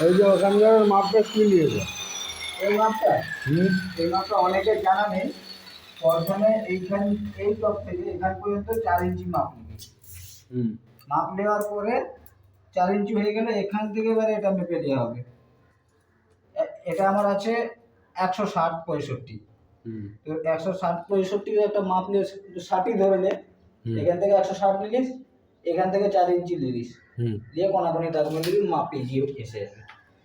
এই যে ওখানকার মাপটা কি নিয়েছে? এই মাপটা হুম এই মাপটা অনেকের জানা নেই। প্রথমে এই টপ থেকে এখান পর্যন্ত 4 ইঞ্চি মাপ নেবে। হুম মাপ নেওয়ার পরে 4 ইঞ্চি হয়ে গেলে এখান থেকে এবারে এটা মেপে দেওয়া হবে। এটা আমার আছে 160-65। হুম তো 160-65 একটা মাপ নিয়ে 60ই ধরে নে। হুম এখান থেকে 160 নিলিস, এখান থেকে 4 ইঞ্চি নিলিস, হুম দিয়ে কোনাকুনি টাকুনি দিবি, মাপ ইজি এসে যাবে।